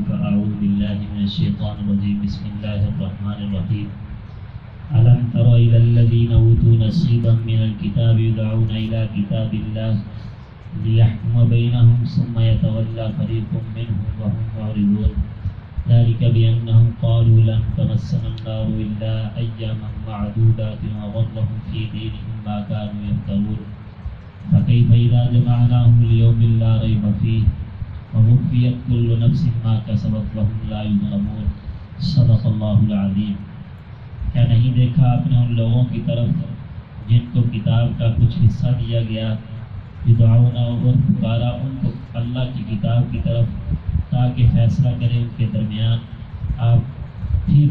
فأعوذ بالله من الشيطان الرجيم بسم الله الرحمن الرحيم ألم تر إلى الذين أوتوا نصيبا من الكتاب يدعون إلى كتاب الله ليحكم بينهم ثم يتولى فريق منهم وهم معرضون ذلك بأنهم قالوا لن تمسنا النار إلا أياما معدودات وغرهم في دينهم ما كانوا يفترون فكيف إذا جمعناهم ليوم لا ريب فيه ووفيت كل نفس ما كسبت وهم لا يظلمون صدق اللہ العظیم۔ کیا نہیں دیکھا آپ نے ان لوگوں کی طرف جن کو کتاب کا کچھ حصہ دیا گیا، یدعون اور پکارا ان کو اللہ کی کتاب کی طرف تاکہ فیصلہ کرے ان کے درمیان۔ آپ پھر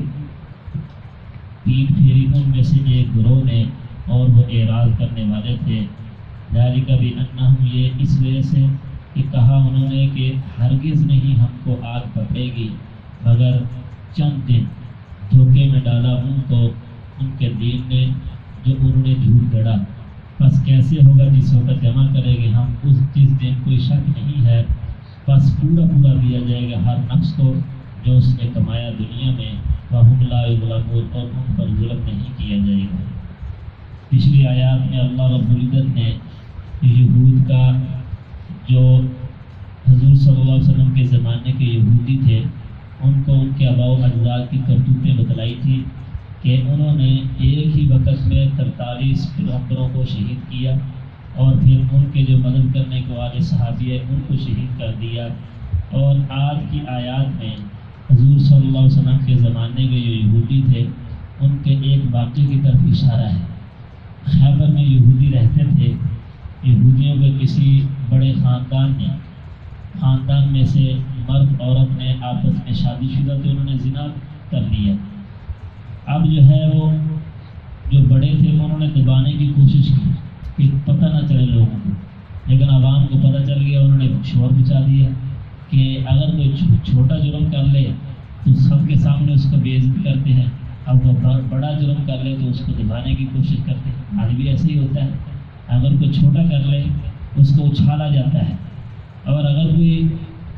پیٹ پھیری ان میں سے ایک گروہ نے اور وہ اعراض کرنے والے تھے۔ ذالک بأنہم، یہ اس وجہ سے کہ کہا انہوں نے کہ ہرگز نہیں ہم کو آگ پکڑے گی مگر چند دن۔ دھوکے میں ڈالا ان کو ان کے دین نے جو انہوں نے جھوٹ گڑا۔ بس کیسے ہوگا جس وقت جمع کرے گے ہم اس جس دن کوئی شک نہیں ہے، بس پورا پورا دیا جائے گا ہر نفس کو جو اس نے کمایا دنیا میں، وَهُمْ لَا يُظْلَمُونَ، اور ان پر ظلم نہیں کیا جائے گا۔ پچھلی آیات میں اللہ رب العزت نے یہود کا جو حضور صلی اللہ علیہ وسلم کے زمانے کے یہودی تھے ان کو ان کے آباء و اجداد کی کرتوتیں بتلائی تھی کہ انہوں نے ایک ہی وقت میں 43 پیغمبروں کو شہید کیا اور پھر ان کے جو مدد کرنے کو والے صحابی ہیں ان کو شہید کر دیا۔ اور آج کی آیات میں حضور صلی اللہ علیہ وسلم کے زمانے کے جو یہودی تھے ان کے ایک واقعے کی طرف اشارہ ہے۔ خیبر میں یہودی رہتے تھے، یہودیوں کے کسی بڑے خاندان میں سے مرد عورت نے آپس میں شادی شدہ تھے، انہوں نے زنا کر لیا۔ اب جو ہے وہ جو بڑے تھے انہوں نے دبانے کی کوشش کی کہ پتہ نہ چلے لوگوں کو، لیکن عوام کو پتہ چل گیا، انہوں نے شور مچا دیا کہ اگر کوئی چھوٹا جرم کر لے تو سب کے سامنے اس کو بے عزت کرتے ہیں، اب وہ بڑا جرم کر لے تو اس کو دبانے کی کوشش کرتے ہیں۔ آج بھی ایسے ہی ہوتا ہے، اگر کوئی چھوٹا کر لے اس کو اچھالا جاتا ہے اور اگر کوئی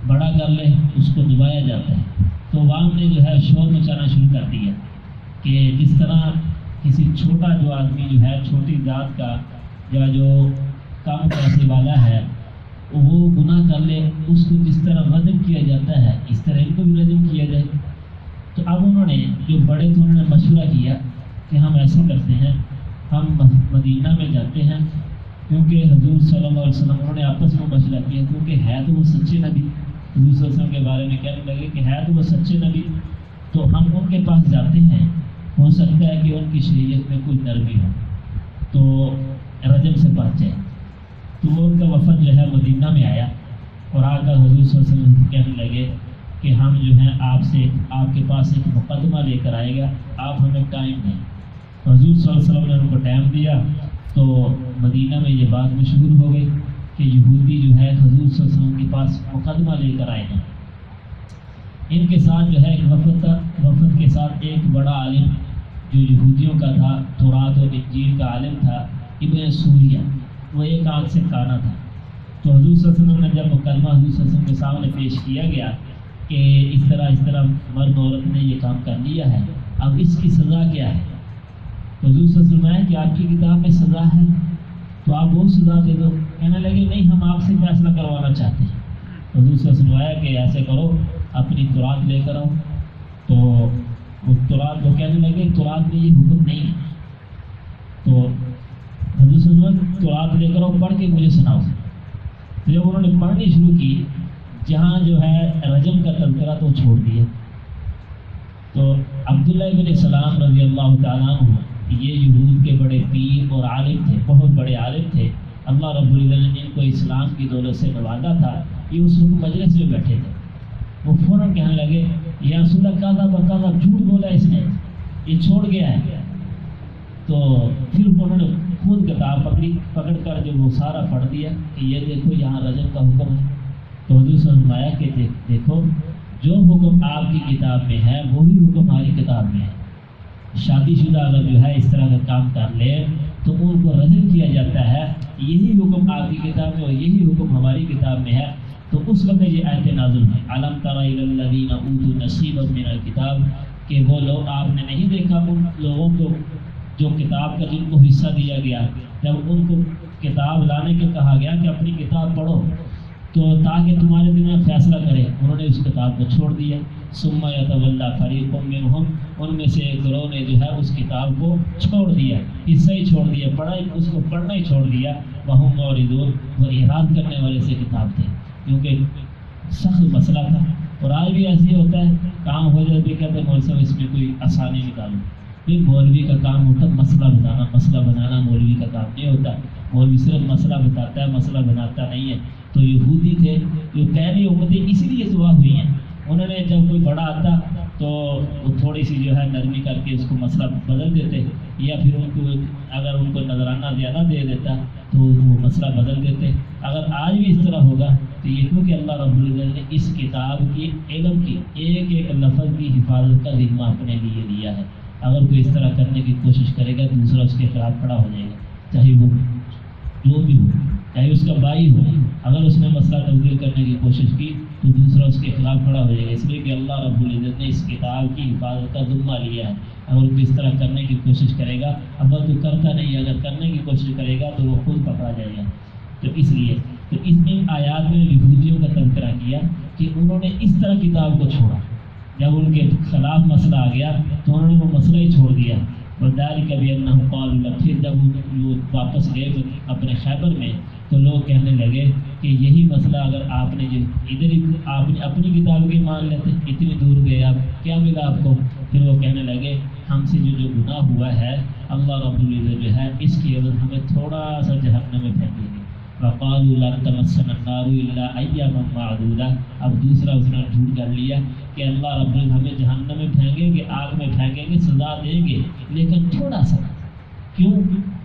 بڑا کر لے اس کو دبایا جاتا ہے۔ تو عوام نے جو ہے شور مچانا شروع کر دیا کہ جس طرح کسی چھوٹا جو آدمی جو ہے چھوٹی ذات کا یا جو کم پیسے والا ہے وہ گناہ کر لے اس کو جس طرح رجم کیا جاتا ہے اس طرح ان کو بھی رجم کیا جائے۔ تو اب انہوں نے جو بڑے تھے انہوں نے مشورہ کیا کہ ہم ایسے کرتے ہیں، ہم مدینہ میں جاتے ہیں، کیونکہ حضور صلی اللہ علیہ وسلم انہوں نے آپس میں مشورہ کیا کیونکہ ہے تو وہ سچے نبی، حضور صلی اللہ علیہ وسلم کے بارے میں کہنے لگے کہ ہے تو وہ سچے نبی، تو ہم ان کے پاس جاتے ہیں، ہو سکتا ہے کہ ان کی شریعت میں کوئی نرمی ہو تو رجم سے بچ جائے۔ تو ان کا وفد جو ہے مدینہ میں آیا اور آ کر حضور صلی اللہ علیہ وسلم کہنے لگے کہ ہم جو ہیں آپ کے پاس ایک مقدمہ لے کر آئے گا، آپ ہمیں ٹائم دیں۔ حضور صلی اللہ علیہ وسلم نے ان کو ٹائم دیا تو مدینہ میں یہ بات مشہور ہو گئی کہ یہودی جو ہے حضور صلی اللہ علیہ وسلم کے پاس مقدمہ لے کر آئے ہیں۔ ان کے ساتھ جو ہے ایک وفد کے ساتھ ایک بڑا عالم جو یہودیوں کا تھا، تورات و انجیل کا عالم تھا، ابن سوریہ، وہ ایک آنکھ سے کانا تھا۔ تو حضور صلی اللہ علیہ وسلم نے جب مقدمہ حضور صلی اللہ علیہ وسلم کے سامنے پیش کیا گیا کہ اس طرح مرد عورت نے یہ کام کر لیا ہے، اب اس کی سزا کیا ہے؟ تو حضور صلی اللہ علیہ وسلم ہے کہ آپ کی کتاب میں سزا ہے تو آپ وہ سزا دے دو۔ کہنے لگے نہیں، ہم آپ سے فیصلہ کروانا چاہتے ہیں۔ حضور صلی اللہ علیہ وسلم کہ ایسے کرو، اپنی تورات لے کر آؤ۔ تو وہ تورات وہ کہنے لگے تورات میں یہ حکم نہیں ہے، تو حضور صلی اللہ علیہ وسلم تورات لے کر آؤ، پڑھ کے مجھے سناؤ۔ تو جب انہوں نے پڑھنی شروع کی، جہاں جو ہے رجم کا تذکرہ تو چھوڑ دیا۔ تو عبداللہ بن سلام رضی اللہ تعالیٰ عنہ یہ یہود کے بڑے پیر اور عالم تھے، بہت بڑے عالم تھے، اللہ رب العزت نے ان کو اسلام کی دولت سے نوازا تھا۔ یہ اس وقت مجلس میں بیٹھے تھے، وہ فوراً کہنے لگے یا رسول اللہ کذب، جھوٹ بولا اس نے، یہ چھوڑ گیا ہے۔ تو پھر انہوں نے خود کتاب پکڑ کر جو وہ سارا پڑھ دیا کہ یہ دیکھو یہاں رجم کا حکم ہے۔ تو حضور صلی اللہ علیہ وسلم آیا کہ دیکھو جو حکم آپ کی کتاب میں ہے وہی حکم ہماری کتاب میں ہے۔ شادی شدہ اگر جو ہے اس طرح کا کام کر لے تو ان کو رجم کیا جاتا ہے، یہی حکم آپ کی کتاب میں اور یہی حکم ہماری کتاب میں ہے۔ تو اس وقت یہ آیت نازل ہوئی، علم تر الی الذین اوتوا نصیبا من الکتاب، کہ وہ لوگ آپ نے نہیں دیکھا ان لوگوں کو جو کتاب کا جن کو حصہ دیا گیا، جب ان کو کتاب لانے کے کہا گیا کہ اپنی کتاب پڑھو تو تاکہ تمہارے دل میں فیصلہ کرے، انہوں نے اس کتاب کو چھوڑ دیا۔ ثم یتولی فریق منہم، ان میں سے ایک گروہ نے جو ہے اس کتاب کو چھوڑ دیا، حصہ ہی چھوڑ دیا، اس کو پڑھنا ہی چھوڑ دیا۔ وہم معرضون، وہ اعراض کرنے والے سے کتاب تھے، کیونکہ سخت مسئلہ تھا۔ اور آج بھی ایسے ہی ہوتا ہے، کام ہو جائے بھی کہتے ہیں مولوی صاحب اس میں کوئی آسانی نکالو۔ پھر مولوی کا کام ہوتا ہے مسئلہ بتانا، مسئلہ بنانا مولوی کا کام نہیں ہوتا۔ مولوی صرف مسئلہ بتاتا ہے، مسئلہ بناتا نہیں ہے۔ تو یہودی تھے جو پہلی امتیں اسی لیے تباہ ہوئی ہیں، انہوں نے جب کوئی بڑا آتا تو وہ تھوڑی سی جو ہے نرمی کر کے اس کو مسئلہ بدل دیتے، یا پھر ان کو اگر ان کو نذرانہ زیادہ دے دیتا تو وہ مسئلہ بدل دیتے۔ اگر آج بھی اس طرح ہوگا تو یہ کیونکہ اللہ رب العزت نے اس کتاب کی علم کی ایک ایک لفظ کی حفاظت کا ذمہ اپنے لیے لیا ہے۔ اگر کوئی اس طرح کرنے کی کوشش کرے گا تو دوسرا اس کے خلاف کھڑا ہو جائے گا، چاہے وہ جو بھی ہو، چاہے اس کا بھائی ہو۔ اگر اس نے مسئلہ تبدیل کرنے کی کوشش کی تو دوسرا اس کے خلاف کھڑا ہو جائے گا، اس لیے کہ اللہ رب العزت نے اس کتاب کی حفاظت کا ذمہ لیا ہے۔ اگر کوئی اس طرح کرنے کی کوشش کرے گا، اب تو کرتا نہیں، اگر کرنے کی کوشش کرے گا تو وہ خود پکڑا جائے گا۔ تو اس لیے تو ان آیات میں یہودیوں کا تذکرہ کیا کہ انہوں نے اس طرح کتاب کو چھوڑا، جب ان کے خلاف مسئلہ آ گیا تو انہوں نے وہ مسئلہ ہی چھوڑ دیا۔ وذلک بانہم قالوا، پھر جب وہ واپس گئے اپنے خیبر میں تو لوگ کہنے لگے کہ یہی مسئلہ اگر آپ نے ادھر ہی آپ نے اپنی کتاب کی مان لیتے، اتنی دور گئے آپ، کیا ملا آپ کو؟ پھر وہ کہنے لگے ہم سے جو گناہ ہوا ہے اللہ رب العزت جو ہے اس کی عوض ہمیں تھوڑا سا جہنم میں پھینک دیں گے۔ وقالوا لن تمسنا النار الا ایاما معدودہ، اب دوسرا اس نے جھوٹ کر لیا کہ اللہ رب العزت ہمیں جہنم میں پھینکیں گے، آگ میں پھینکیں گے، سزا دیں گے، لیکن تھوڑا سا۔ کیوں؟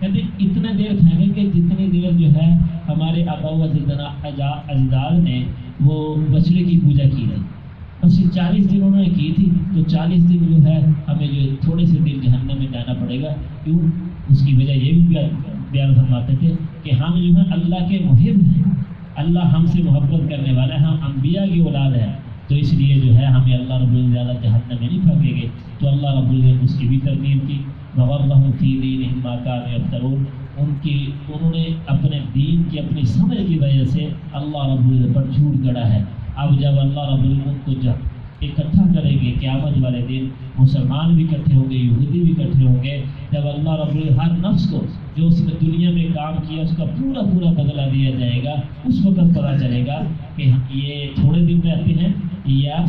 کہتے اتنے دیر پھینکیں گے جتنی دیر جو ہے ہمارے آبا و اجداد نے وہ بچڑے کی پوجا کی تھی، بس 40 دن انہوں نے کی تھی، تو 40 دن جو ہے ہمیں جو تھوڑے سے دن جہنم میں جانا پڑے گا۔ کیوں؟ اس کی وجہ یہ بھی بیان فرماتے تھے کہ ہم جو ہے اللہ کے محب ہیں، اللہ ہم سے محبت کرنے والا ہے، ہم انبیاء کی اولاد ہیں، تو اس لیے جو ہے ہمیں اللہ رب العزت زیادہ جہنم میں نہیں پھینکیں گے۔ تو اللہ رب العزت اس کی بھی ترغیب کی، وغرہم فی دینہم ما کانوا یفترون، انہوں نے اپنے دین کی اپنی سمجھ کی وجہ سے اللہ رب العزت پر جھوٹ گڑا ہے۔ اب جب اللہ رب العزت کو جب اکٹھا کریں گے قیامت والے دن، مسلمان بھی اکٹھے ہوں گے، یہودی بھی اکٹھے ہوں گے، جب اللہ رب العزت ہر نفس کو جو اس نے دنیا میں کام کیا اس کا پورا بدلہ دیا جائے گا، اس وقت پتہ چلے گا کہ یہ تھوڑے دن رہتے ہیں یا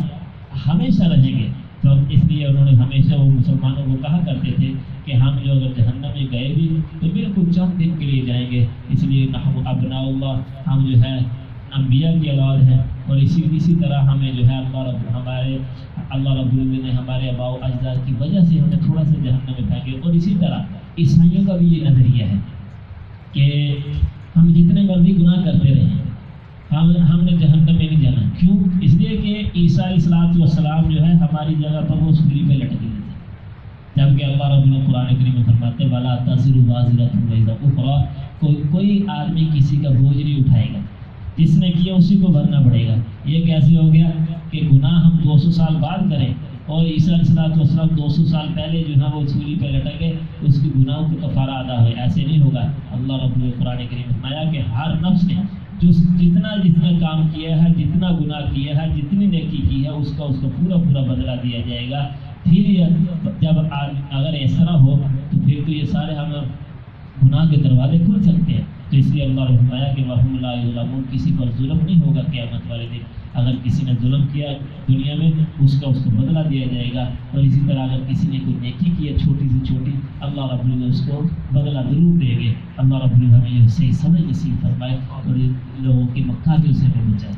ہمیشہ رہیں گے۔ تو اس لیے انہوں نے ہمیشہ وہ مسلمانوں کو کہا کرتے تھے کہ ہم جو اگر جہنم میں گئے بھی تو بالکل چند دن کے لیے جائیں گے، اس لیے نحن ابناء اللہ، ہم جو ہے انبیاء کی اولاد ہیں، اور اسی طرح ہمیں جو ہے اللہ رب العزت نے ہمارے آباء و اجداد کی وجہ سے ہمیں تھوڑا سا جہنم میں پھینکے۔ اور اسی طرح عیسائیوں کا بھی یہ نظریہ ہے کہ ہم جتنے مرضی گناہ کرتے رہیں ہم نے جہنم میں نہیں جانا۔ کیوں؟ اس لیے کہ عیسیٰ علیہ السلام جو ہے ہماری جگہ پر وہ سولی پہ لٹکے ہوئے تھے، جبکہ اللہ رب العزت قرآن کریم میں فرماتے وَلَا تَزِرُ وَازِرَةٌ وِزْرَ أُخْرَىٰ، کوئی آدمی کسی کا بوجھ نہیں اٹھائے گا، جس نے کیا اسی کو بھرنا پڑے گا۔ یہ کیسے ہو گیا کہ گناہ ہم 200 سال بعد کریں اور عیسیٰ علیہ السلام 200 سال پہلے جو ہے وہ سولی پہ لٹکے، اس کی گناہوں کو کفارہ ادا ہوئے؟ ایسے نہیں ہوگا۔ اللہ رب العزت قرآن کریم میں فرمایا کہ ہر نفس نے جتنا کام کیا ہے، جتنا گناہ کیا ہے، جتنی نیکی کی ہے، اس کا پورا بدلہ دیا جائے گا۔ پھر جب اگر اس طرح ہو تو پھر تو یہ سارے ہم گناہ کے دروازے کھل سکتے ہیں۔ تو اس لیے اللہ نے فرمایا کہ وَهُمْ لَا يُظْلَمُونَ، کسی پر ظلم نہیں ہوگا قیامت والے دن۔ اگر کسی نے ظلم کیا دنیا میں اس کو بدلہ دیا جائے گا، اور اسی طرح اگر کسی نے کوئی نیکی کی ہے چھوٹی سے چھوٹی، اللہ رب العزت اس کو بدلہ ضرور دیں گے۔ اللہ رب العزت ہمیں یہ صحیح سمجھ نصیب فرمائے اور لوگوں کی مکہ کے سے بچائے۔